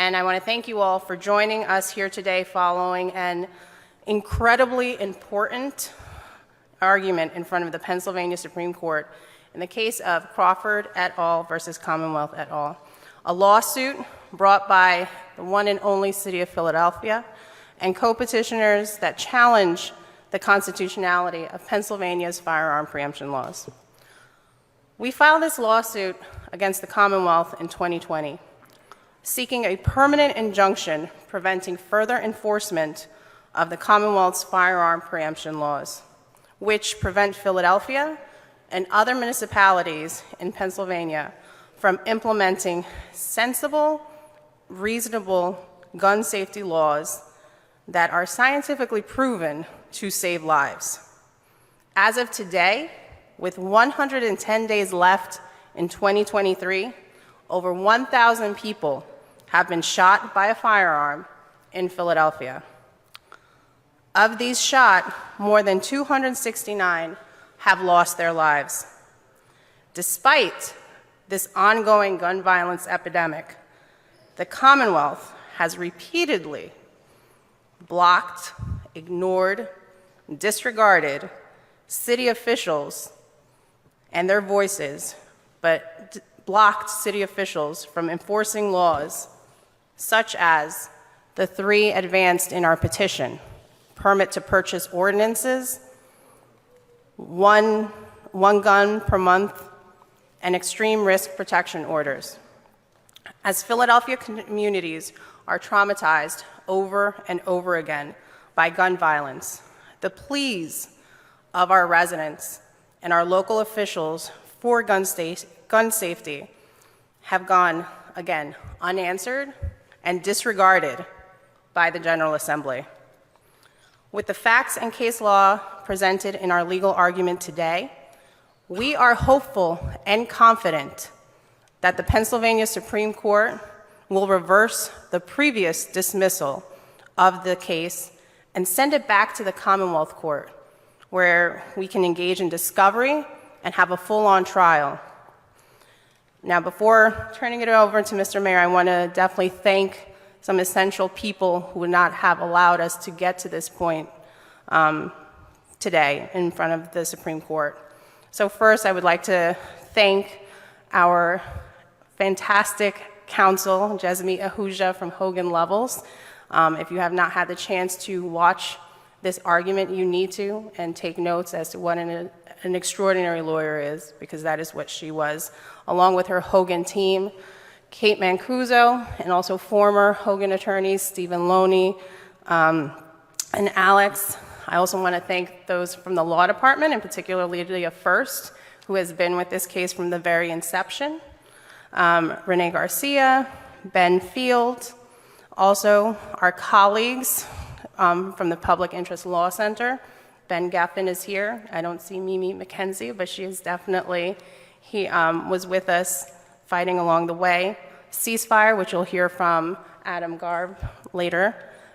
And I want to thank you all for joining us here today following an incredibly important argument in front of the Pennsylvania Supreme Court in the case of Crawford et al. Versus Commonwealth et al., a lawsuit brought by the one and only city of Philadelphia and co-petitioners that challenge the constitutionality of Pennsylvania's firearm preemption laws. We filed this lawsuit against the Commonwealth in 2020, seeking a permanent injunction preventing further enforcement of the Commonwealth's firearm preemption laws, which prevent Philadelphia and other municipalities in Pennsylvania from implementing sensible, reasonable gun safety laws that are scientifically proven to save lives. As of today, with 110 days left in 2023, over 1,000 people have been shot by a firearm in Philadelphia. Of these shot, more than 269 have lost their lives. Despite this ongoing gun violence epidemic, the Commonwealth has repeatedly blocked, ignored, disregarded city officials and their voices, but blocked city officials from enforcing laws such as the three advanced in our petition: permit to purchase ordinances, one gun per month, and extreme risk protection orders. As Philadelphia communities are traumatized over and over again by gun violence, the pleas of our residents and our local officials for gun safety have gone, again, unanswered and disregarded by the General Assembly. With the facts and case law presented in our legal argument today, we are hopeful and confident that the Pennsylvania Supreme Court will reverse the previous dismissal of the case and send it back to the Commonwealth Court, where we can engage in discovery and have a full-on trial. Now, before turning it over to Mr. Mayor, I want to definitely thank some essential people who would not have allowed us to get to this point today in front of the Supreme Court. So first, I would like to thank our fantastic counsel, Jesmi Ahuja from Hogan Lovells. If you have not had the chance to watch this argument, you need to, and take notes as to what an extraordinary lawyer is, because that is what she was, along with her Hogan team, Kate Mancuso, and also former Hogan attorneys, Stephen Loney, and Alex. I also want to thank those from the law department, and particularly Leah First, who has been with this case from the very inception. Renee Garcia, Ben Field, also our colleagues from the Public Interest Law Center. Ben Gaffin is here. I don't see Mimi McKenzie, but she is definitely, he was with us fighting along the way. Ceasefire, which you'll hear from Adam Garb later.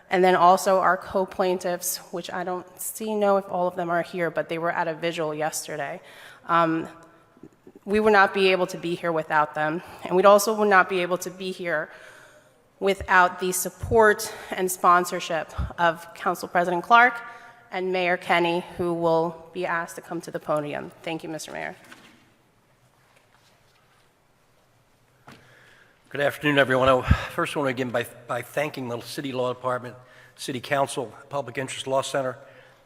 And then also our co-plaintiffs, which I don't know if all of them are here, but they were at a vigil yesterday. We would not be able to be here without them. And we'd also would not be able to be here without the support and sponsorship of Council President Clark and Mayor Kenney, who will be asked to come to the podium. Thank you, Mr. Mayor. Good afternoon, everyone. I first want to begin by thanking the City Law Department, City Council, Public Interest Law Center,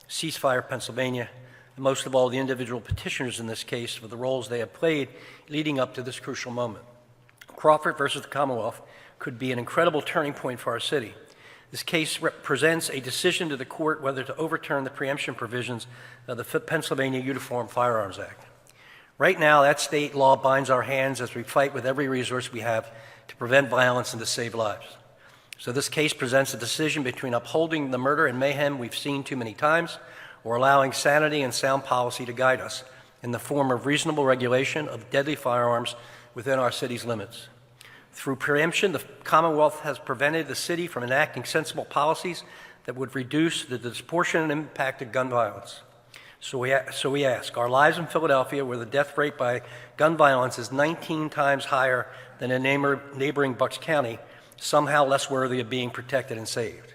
Ceasefire Pennsylvania, and most of all the individual petitioners in this case for the roles they have played leading up to this crucial moment. Crawford versus the Commonwealth could be an incredible turning point for our city. This case represents a decision to the court whether to overturn the preemption provisions of the Pennsylvania Uniform Firearms Act. Right now, that state law binds our hands as we fight with every resource we have to prevent violence and to save lives. So this case presents a decision between upholding the murder and mayhem we've seen too many times, or allowing sanity and sound policy to guide us in the form of reasonable regulation of deadly firearms within our city's limits. Through preemption, the Commonwealth has prevented the city from enacting sensible policies that would reduce the disproportionate impact of gun violence. So we ask, our lives in Philadelphia, where the death rate by gun violence is 19 times higher than in neighboring Bucks County, somehow less worthy of being protected and saved.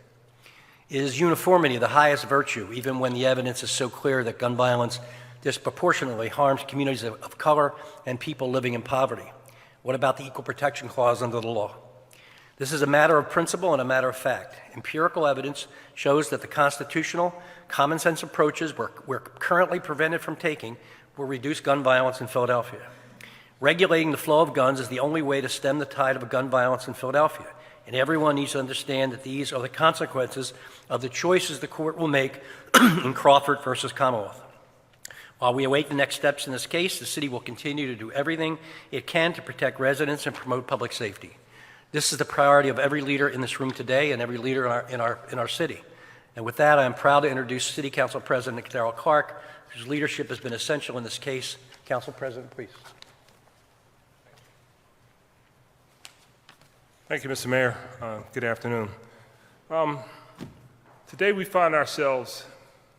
It is uniformity the highest virtue, even when the evidence is so clear that gun violence disproportionately harms communities of color and people living in poverty. What about the Equal Protection Clause under the law? This is a matter of principle and a matter of fact. Empirical evidence shows that the constitutional, common sense approaches we're currently prevented from taking will reduce gun violence in Philadelphia. Regulating the flow of guns is the only way to stem the tide of gun violence in Philadelphia, and everyone needs to understand that these are the consequences of the choices the court will make in Crawford versus Commonwealth. While we await the next steps in this case, the city will continue to do everything it can to protect residents and promote public safety. This is the priority of every leader in this room today and every leader in our city. And with that, I am proud to introduce City Council President Darrell Clark, whose leadership has been essential in this case. Council President, please. Thank you, Mr. Mayor. Good afternoon. Today we find ourselves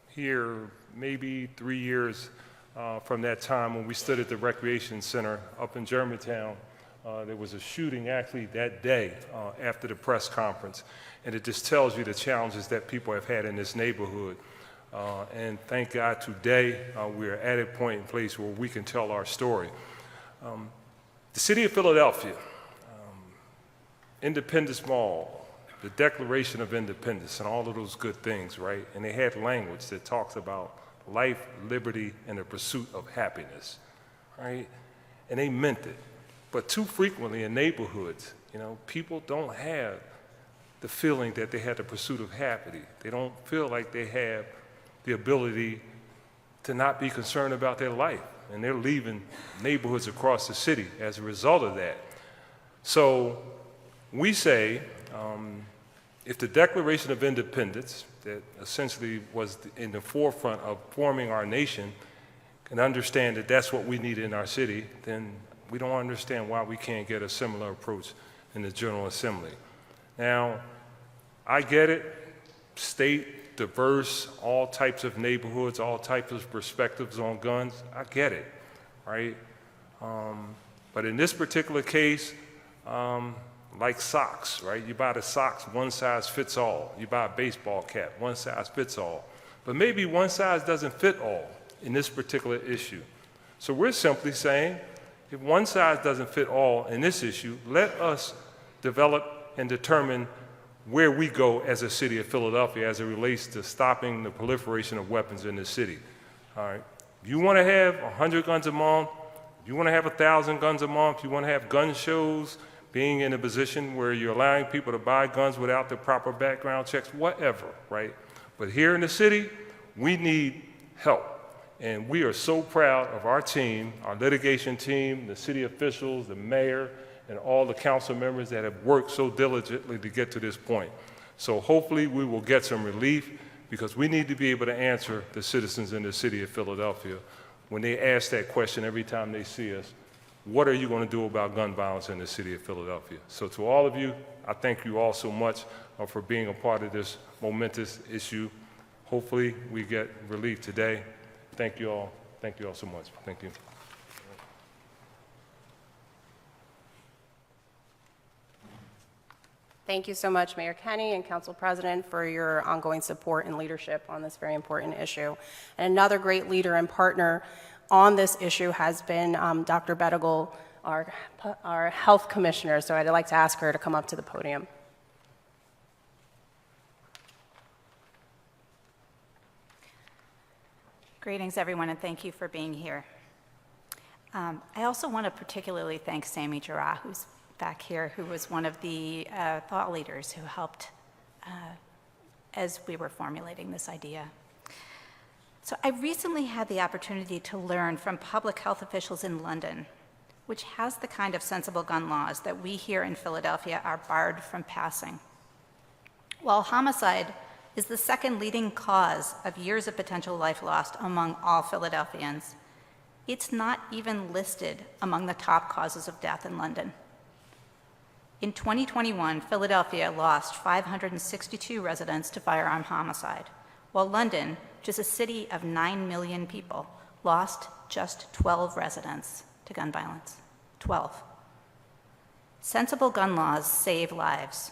here maybe 3 years from that time when we stood at the Recreation Center up in Germantown. There was a shooting actually that day after the press conference, and it just tells you the challenges that people have had in this neighborhood. And thank God today we're at a point in place where we can tell our story. The city of Philadelphia, Independence Mall, the Declaration of Independence, and all of those good things, right? And they had language that talks about life, liberty, and the pursuit of happiness, right? And they meant it. But too frequently in neighborhoods, people don't have the feeling that they had the pursuit of happiness. They don't feel like they have the ability to not be concerned about their life. And they're leaving neighborhoods across the city as a result of that. So we say, if the Declaration of Independence, that essentially was in the forefront of forming our nation, can understand that that's what we need in our city, then we don't understand why we can't get a similar approach in the General Assembly. Now, I get it, state, diverse, all types of neighborhoods, all types of perspectives on guns, I get it, right? But in this particular case, like socks, right? You buy the socks, one size fits all. You buy a baseball cap, one size fits all. But maybe one size doesn't fit all in this particular issue. So we're simply saying, if one size doesn't fit all in this issue, let us develop and determine where we go as a city of Philadelphia as it relates to stopping the proliferation of weapons in the city. All right. If you want to have 100 guns a month, if you want to have 1,000 guns a month, if you want to have gun shows, being in a position where you're allowing people to buy guns without the proper background checks, whatever, right? But here in the city, we need help. And we are so proud of our team, our litigation team, the city officials, the mayor, and all the council members that have worked so diligently to get to this point. So hopefully we will get some relief, because we need to be able to answer the citizens in the city of Philadelphia when they ask that question every time they see us: what are you going to do about gun violence in the city of Philadelphia? So to all of you, I thank you all so much for being a part of this momentous issue. Hopefully we get relief today. Thank you all. Thank you all so much. Thank you. Thank you so much, Mayor Kenney and Council President, for your ongoing support and leadership on this very important issue. And another great leader and partner on this issue has been Dr. Bettigal, our health commissioner. So I'd like to ask her to come up to the podium. Greetings, everyone, and thank you for being here. I also want to particularly thank Sammy Jarrah, who's back here, who was one of the thought leaders who helped as we were formulating this idea. So I recently had the opportunity to learn from public health officials in London, which has the kind of sensible gun laws that we here in Philadelphia are barred from passing. While homicide is the second leading cause of years of potential life lost among all Philadelphians, it's not even listed among the top causes of death in London. In 2021, Philadelphia lost 562 residents to firearm homicide, while London, which is a city of 9 million people, lost just 12 residents to gun violence. 12. Sensible gun laws save lives.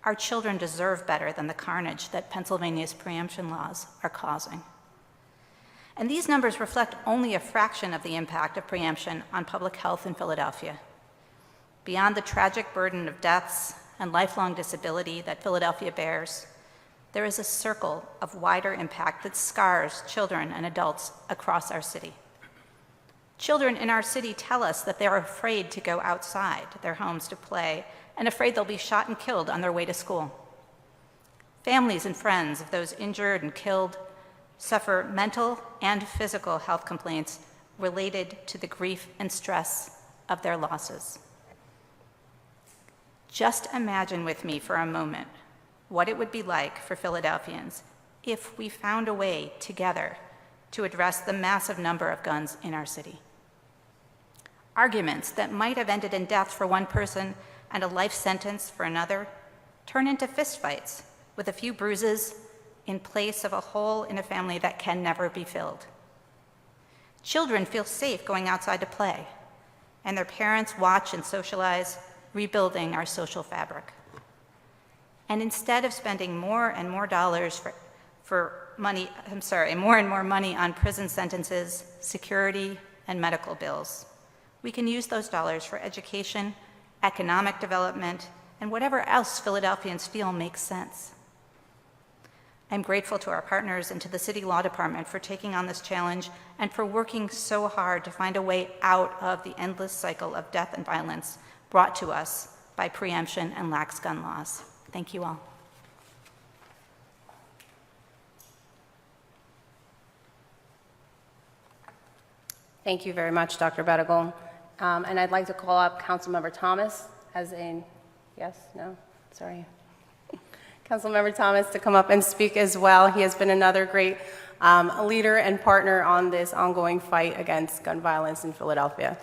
Our children deserve better than the carnage that Pennsylvania's preemption laws are causing. And these numbers reflect only a fraction of the impact of preemption on public health in Philadelphia. Beyond the tragic burden of deaths and lifelong disability that Philadelphia bears, there is a circle of wider impact that scars children and adults across our city. Children in our city tell us that they are afraid to go outside their homes to play and afraid they'll be shot and killed on their way to school. Families and friends of those injured and killed suffer mental and physical health complaints related to the grief and stress of their losses. Just imagine with me for a moment what it would be like for Philadelphians if we found a way together to address the massive number of guns in our city. Arguments that might have ended in death for one person and a life sentence for another turn into fistfights with a few bruises in place of a hole in a family that can never be filled. Children feel safe going outside to play, and their parents watch and socialize, rebuilding our social fabric. And instead of spending more and more money on prison sentences, security, and medical bills, we can use those dollars for education, economic development, and whatever else Philadelphians feel makes sense. I'm grateful to our partners and to the City Law Department for taking on this challenge and for working so hard to find a way out of the endless cycle of death and violence brought to us by preemption and lax gun laws. Thank you all. Thank you very much, Dr. Bettigal. And I'd like to call up Councilmember Thomas as a, yes, no, sorry. Councilmember Thomas to come up and speak as well. He has been another great leader and partner on this ongoing fight against gun violence in Philadelphia.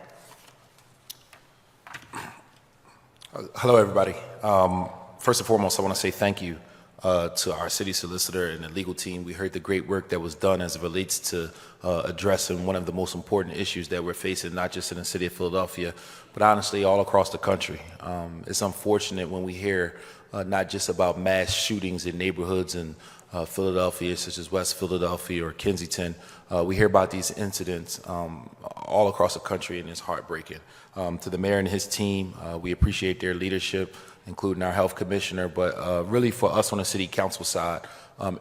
Hello, everybody. First and foremost, I want to say thank you to our city solicitor and the legal team. We heard the great work that was done as it relates to addressing one of the most important issues that we're facing, not just in the city of Philadelphia, but honestly all across the country. It's unfortunate when we hear not just about mass shootings in neighborhoods in Philadelphia, such as West Philadelphia or Kensington. We hear about these incidents all across the country, and it's heartbreaking. To the mayor and his team, we appreciate their leadership, including our health commissioner, but really for us on the city council side,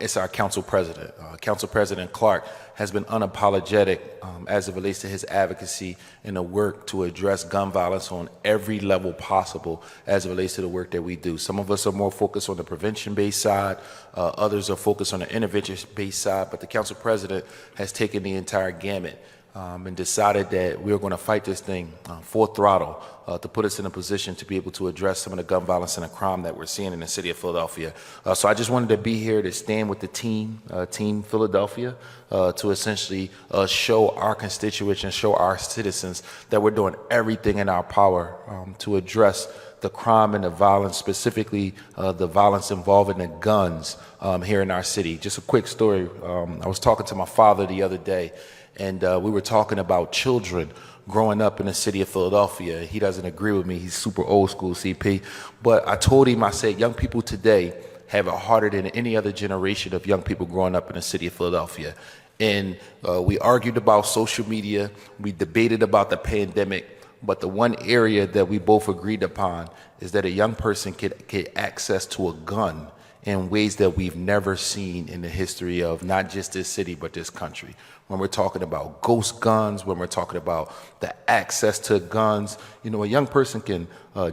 it's our council president. Council President Clark has been unapologetic as it relates to his advocacy and the work to address gun violence on every level possible as it relates to the work that we do. Some of us are more focused on the prevention-based side, others are focused on the intervention-based side, but the council president has taken the entire gamut and decided that we're going to fight this thing full throttle to put us in a position to be able to address some of the gun violence and the crime that we're seeing in the city of Philadelphia. So I just wanted to be here to stand with the team, Team Philadelphia, to essentially show our constituents and show our citizens that we're doing everything in our power to address the crime and the violence, specifically the violence involving the guns here in our city. Just a quick story. I was talking to my father the other day, and we were talking about children growing up in the city of Philadelphia. He doesn't agree with me. He's super old school, CP. But I told him, I said, young people today have it harder than any other generation of young people growing up in the city of Philadelphia. And we argued about social media. We debated about the pandemic. But the one area that we both agreed upon is that a young person could get access to a gun in ways that we've never seen in the history of not just this city, but this country. When we're talking about ghost guns, when we're talking about the access to guns, you know, a young person can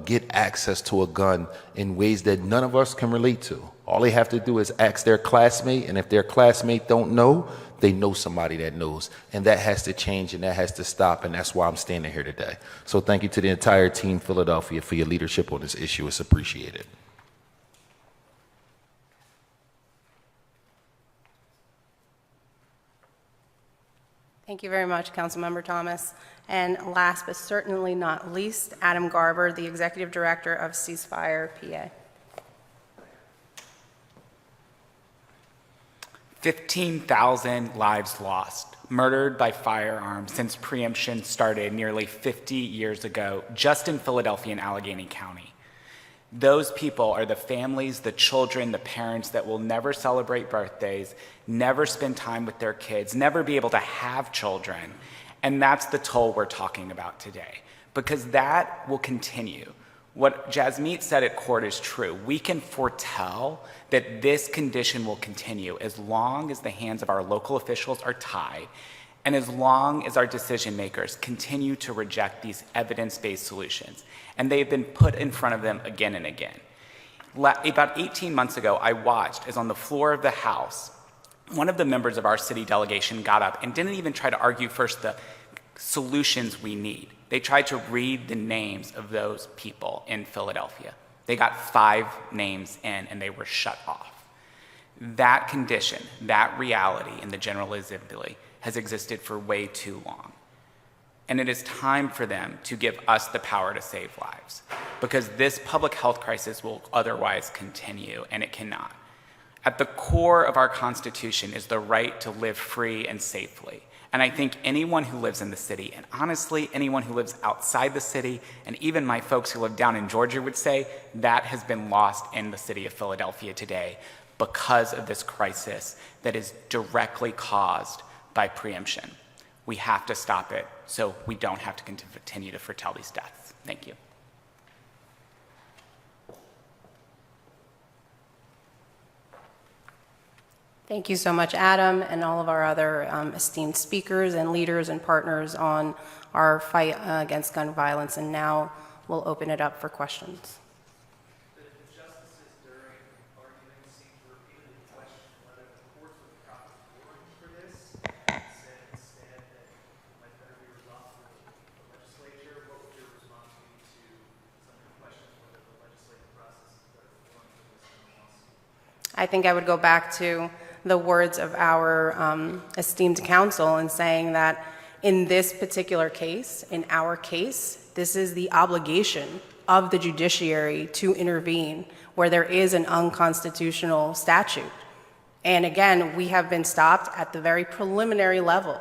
get access to a gun in ways that none of us can relate to. All they have to do is ask their classmate, and if their classmate don't know, they know somebody that knows. And that has to change, and that has to stop, and that's why I'm standing here today. So thank you to the entire Team Philadelphia for your leadership on this issue. It's appreciated. Thank you very much, Councilmember Thomas. And last but certainly not least, Adam Garber, the Executive Director of Ceasefire PA. 15,000 lives lost, murdered by firearms since preemption started nearly 50 years ago, just in Philadelphia and Allegheny County. Those people are the families, the children, the parents that will never celebrate birthdays, never spend time with their kids, never be able to have children. And that's the toll we're talking about today, because that will continue. What Jasmeet said at court is true. We can foretell that this condition will continue as long as the hands of our local officials are tied and as long as our decision makers continue to reject these evidence-based solutions. And they've been put in front of them again and again. About 18 months ago, I watched as on the floor of the House, one of the members of our city delegation got up and didn't even try to argue first the solutions we need. They tried to read the names of those people in Philadelphia. They got 5 names in and they were shut off. That condition, that reality in the General Assembly has existed for way too long. And it is time for them to give us the power to save lives, because this public health crisis will otherwise continue, and it cannot. At the core of our Constitution is the right to live free and safely. And I think anyone who lives in the city, and honestly, anyone who lives outside the city, and even my folks who live down in Georgia would say that has been lost in the city of Philadelphia today because of this crisis that is directly caused by preemption. We have to stop it so we don't have to continue to foretell these deaths. Thank you. Thank you so much, Adam, and all of our other esteemed speakers and leaders and partners on our fight against gun violence. And now we'll open it up for questions. The justices during arguments seem to repeatedly question whether the courts were the proper forum for this, and said instead that it might better be resolved through the legislature. What would your response be to some of the questions whether the legislative process is the better forum for this than the lawsuit? I think I would go back to the words of our esteemed counsel in saying that in this particular case, in our case, this is the obligation of the judiciary to intervene where there is an unconstitutional statute. And again, we have been stopped at the very preliminary level.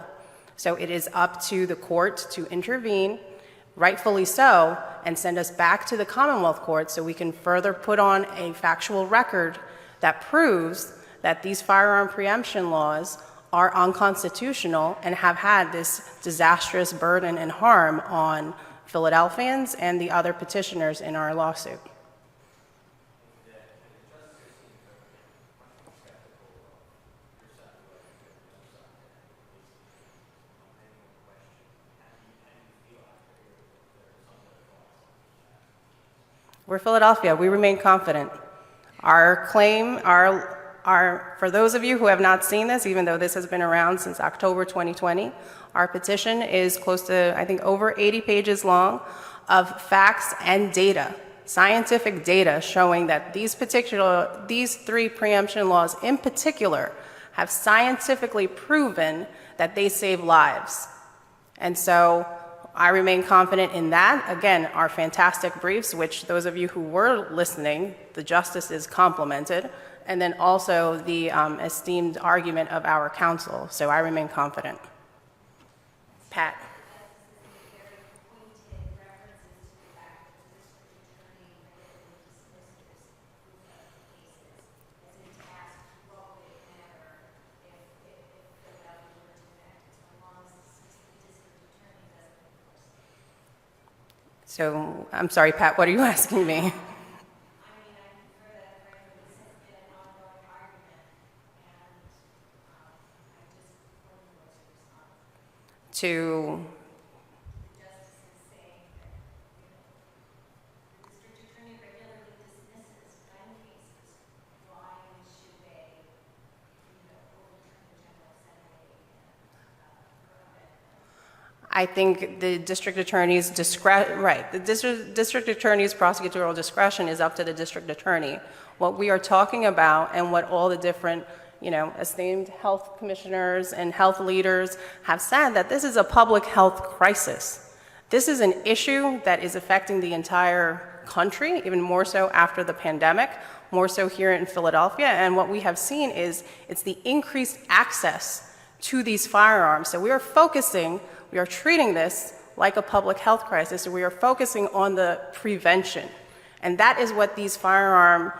So it is up to the court to intervene, rightfully so, and send us back to the Commonwealth Court so we can further put on a factual record that proves that these firearm preemption laws are unconstitutional and have had this disastrous burden and harm on Philadelphians and the other petitioners in our lawsuit. We're Philadelphia. We remain confident. Our claim, for those of you who have not seen this, even though this has been around since October 2020, our petition is close to, I think, over 80 pages long of facts and data, scientific data showing that these 3 preemption laws in particular have scientifically proven that they save lives. And so I remain confident in that. Again, our fantastic briefs, which those of you who were listening, the justices complimented, and then also the esteemed argument of our counsel. So I remain confident. Pat. So I'm sorry, Pat, what are you asking me? To I think the district attorney's the district attorney's prosecutorial discretion is up to the district attorney. What we are talking about and what all the different esteemed health commissioners and health leaders have said, that this is a public health crisis. This is an issue that is affecting the entire country, even more so after the pandemic, more so here in Philadelphia. And what we have seen is it's the increased access to these firearms. So we are treating this like a public health crisis, so we are focusing on the prevention. And that is what these three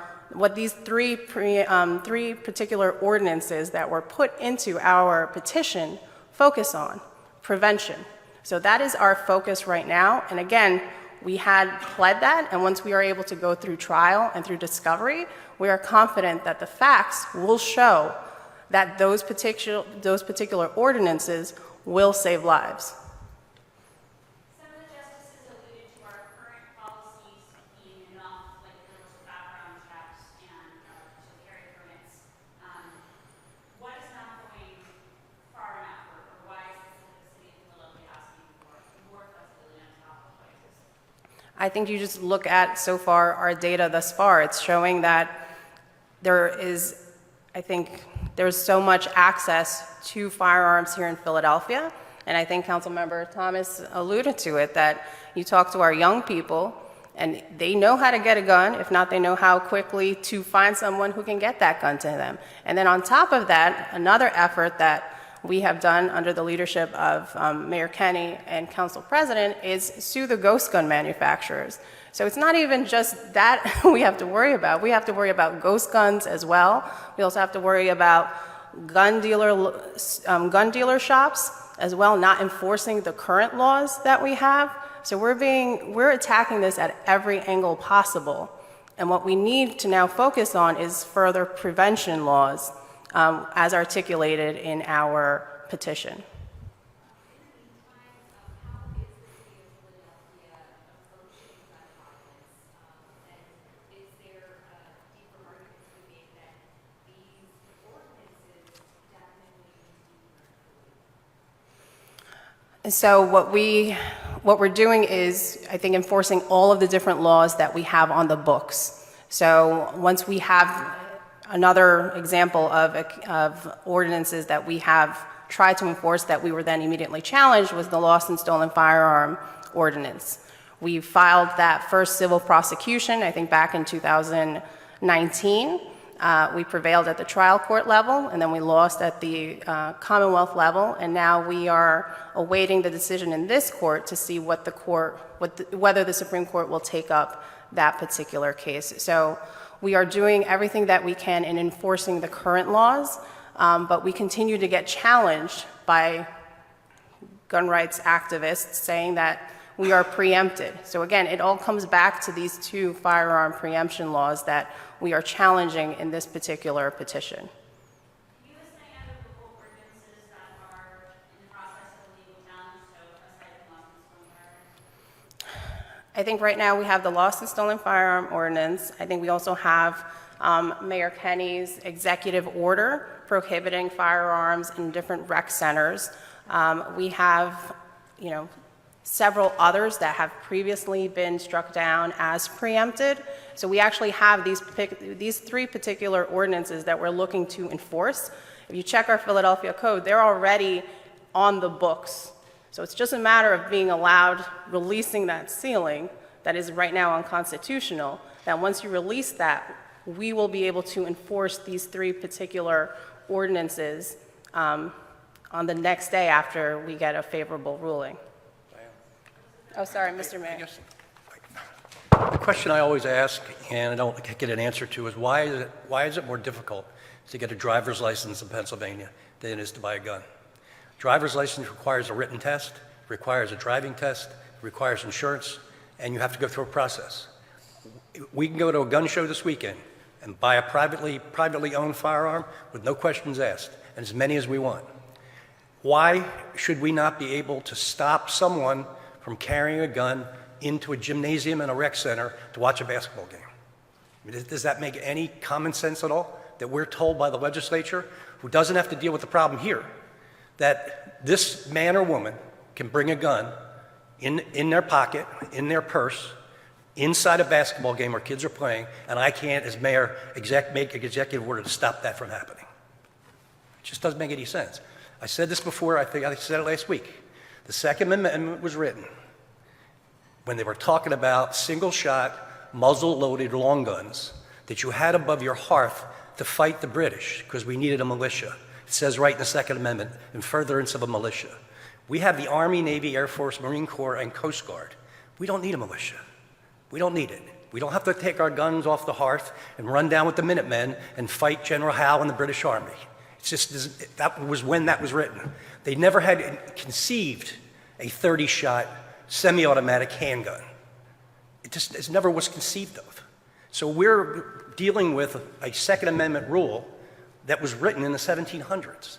particular ordinances that were put into our petition focus on, prevention. So that is our focus right now. And again, we had pled that, and once we are able to go through trial and through discovery, we are confident that the facts will show that those particular ordinances will save lives. Some of the justices alluded to our current policies being enough, like there was background checks and to carry permits. What is not going far enough, or why is the city of Philadelphia asking for more flexibility on top of places? I think you just look at so far our data thus far. It's showing that there's so much access to firearms here in Philadelphia. And I think Councilmember Thomas alluded to it, that you talk to our young people and they know how to get a gun. If not, they know how quickly to find someone who can get that gun to them. And then on top of that, another effort that we have done under the leadership of Mayor Kenney and Council President is sue the ghost gun manufacturers. So it's not even just that we have to worry about. We have to worry about ghost guns as well. We also have to worry about gun dealer shops as well, not enforcing the current laws that we have. So we're attacking this at every angle possible. And what we need to now focus on is further prevention laws as articulated in our petition. So what we're doing is, I think, enforcing all of the different laws that we have on the books. So once we have another example of ordinances that we have tried to enforce that we were then immediately challenged was the lost and stolen firearm ordinance. We filed that first civil prosecution, I think back in 2019. We prevailed at the trial court level, and then we lost at the Commonwealth level, and now we are awaiting the decision in this court to see whether the Supreme Court will take up that particular case. So we are doing everything that we can in enforcing the current laws, but we continue to get challenged by gun rights activists saying that we are preempted. So again, it all comes back to these two firearm preemption laws that we are challenging in this particular petition. Can you list any other local ordinances that are in the process of legal challenge, so aside from lost and stolen firearms? I think right now we have the lost and stolen firearm ordinance. I think we also have Mayor Kenney's executive order prohibiting firearms in different rec centers. We have, several others that have previously been struck down as preempted. So we actually have these three particular ordinances that we're looking to enforce. If you check our Philadelphia code, they're already on the books. So it's just a matter of being allowed, releasing that ceiling that is right now unconstitutional, that once you release that, we will be able to enforce these three particular ordinances on the next day after we get a favorable ruling. Oh, sorry, Mr. Mayor. The question I always ask, and I don't get an answer to, is why is it more difficult to get a driver's license in Pennsylvania than it is to buy a gun? Driver's license requires a written test, requires a driving test, requires insurance, and you have to go through a process. We can go to a gun show this weekend and buy a privately owned firearm with no questions asked, and as many as we want. Why should we not be able to stop someone from carrying a gun into a gymnasium and a rec center to watch a basketball game? I mean, does that make any common sense at all? That we're told by the legislature, who doesn't have to deal with the problem here, that this man or woman can bring a gun in their pocket, in their purse, inside a basketball game where kids are playing, and I can't, as mayor, make an executive order to stop that from happening. It just doesn't make any sense. I said this before, I think I said it last week. The Second Amendment was written when they were talking about single-shot, muzzle-loaded long guns that you had above your hearth to fight the British because we needed a militia. It says right in the Second Amendment, in furtherance of a militia. We have the Army, Navy, Air Force, Marine Corps, and Coast Guard. We don't need a militia. We don't need it. We don't have to take our guns off the hearth and run down with the Minutemen and fight General Howe and the British Army. It's just, that was when that was written. They never had conceived a 30-shot semi-automatic handgun. It never was conceived of. So we're dealing with a Second Amendment rule that was written in the 1700s.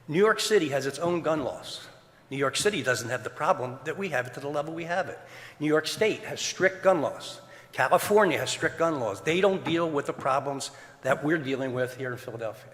New York City has its own gun laws. New York City doesn't have the problem that we have to the level we have it. New York State has strict gun laws. California has strict gun laws. They don't deal with the problems that we're dealing with here in Philadelphia.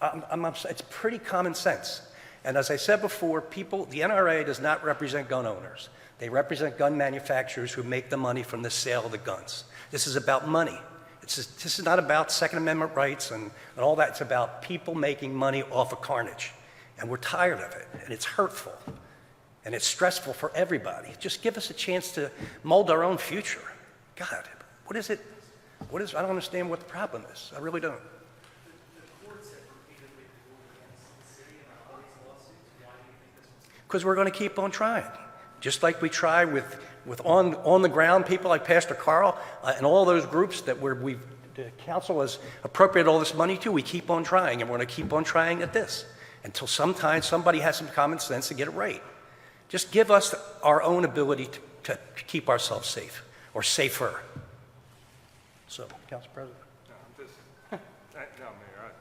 It's pretty common sense. And as I said before, the NRA does not represent gun owners. They represent gun manufacturers who make the money from the sale of the guns. This is about money. This is not about Second Amendment rights and all that. It's about people making money off of carnage. And we're tired of it, and it's hurtful, and it's stressful for everybody. Just give us a chance to mold our own future. God, what is it? I don't understand what the problem is. I really don't. The courts have repeatedly ruled against the city and all these lawsuits. Why do you think this was? Because we're going to keep on trying. Just like we try with on the ground people like Pastor Carl and all those groups that the council has appropriated all this money to, we keep on trying, and we're going to keep on trying at this until sometimes somebody has some common sense to get it right. Just give us our own ability to keep ourselves safe, or safer. So, Council President. Mayor,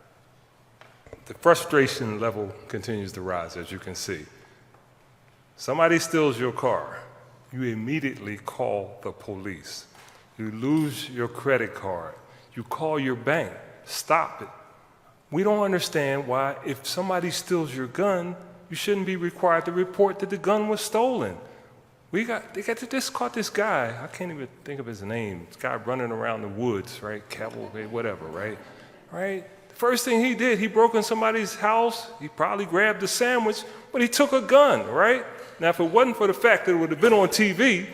the frustration level continues to rise, as you can see. Somebody steals your car, you immediately call the police. You lose your credit card, you call your bank, stop it. We don't understand why, if somebody steals your gun, you shouldn't be required to report that the gun was stolen. They just caught this guy, I can't even think of his name, this guy running around the woods, right? Cavalry, whatever, right? The first thing he did, he broke in somebody's house, he probably grabbed a sandwich, but he took a gun, right? Now, if it wasn't for the fact that it would have been on TV,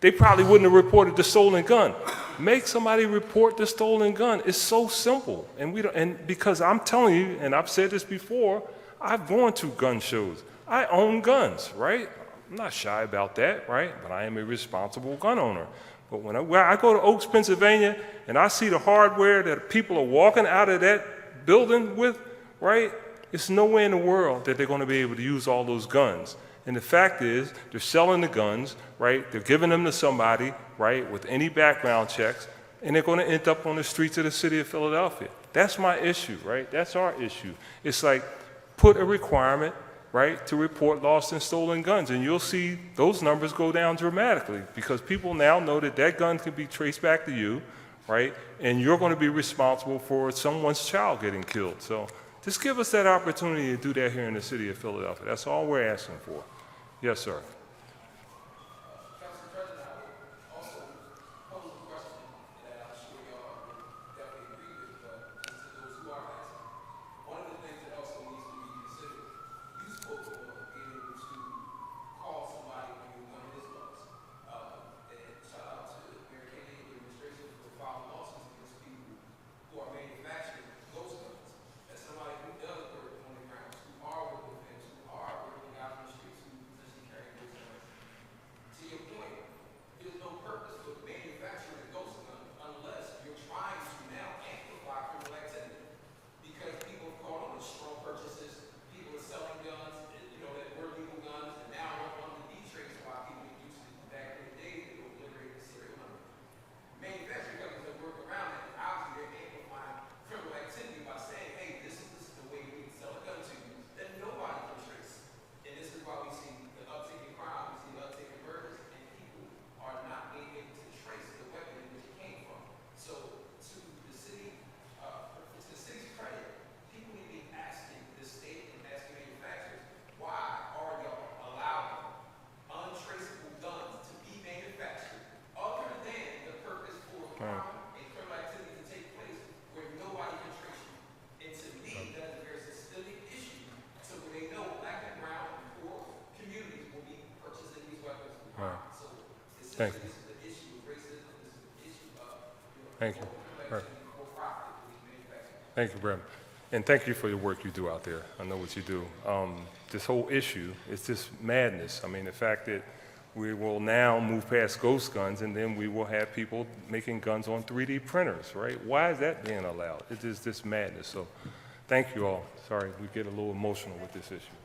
they probably wouldn't have reported the stolen gun. Make somebody report the stolen gun. It's so simple. And because I'm telling you, and I've said this before, I've gone to gun shows. I own guns, right? I'm not shy about that, right? But I am a responsible gun owner. But when I go to Oaks, Pennsylvania, and I see the hardware that people are walking out of that building with, right? It's no way in the world that they're going to be able to use all those guns. And the fact is, they're selling the guns, right? They're giving them to somebody, right, with any background checks, and they're going to end up on the streets of the city of Philadelphia. That's my issue, right? That's our issue. It's like, put a requirement, right, to report lost and stolen guns, and you'll see those numbers go down dramatically because people now know that that gun can be traced back to you, right, and you're going to be responsible for someone's child getting killed. So just give us that opportunity to do that here in the city of Philadelphia. That's all we're asking for. Yes, sir. Council President, I would also pose a question that I'm sure y'all would definitely agree with, but to those who are asking, one of the things that also needs to be considered, you spoke of being able to call somebody when your gun is lost. And shout out to Mayor Kenney and the administration for filing lawsuits against people who are manufacturing those guns. As somebody who does work on the grounds, who are working with who are working out in the streets, who position carry those guns. To your point, there's no purpose for manufacturing a ghost gun unless you're trying to now amplify criminal activity. Because people have caught on with strong purchases, people are selling guns, that were legal guns, and now don't want to be traced why people used to back in the day that would liberate the serial number. Manufacturing companies that work around it, and obviously they're amplifying criminal activity by saying, hey, this is the way we can sell a gun to you, that nobody can trace. And this is why we see the uptick in crime, we see the uptick in murders, and people are not being able to trace the weapon in which it came from. So to the city's credit, people need to be asking the state and asking manufacturers, why are y'all allowing untraceable guns to be manufactured other than the purpose for crime and criminal activity to take place where nobody can trace you? And to me, that is a very systemic issue, so when they know black and brown and poor communities will be purchasing these weapons for crime. So Thank essentially, you. this is the issue of racism, this is the issue of Thank you. criminal activity for profit, which is manufacturing. Thank you, Brett. And thank you for your work you do out there. I know what you do. This whole issue is just madness. I mean, the fact that we will now move past ghost guns and then we will have people making guns on 3D printers, right? Why is that being allowed? It is just madness. So thank you all. Sorry, we get a little emotional with this issue.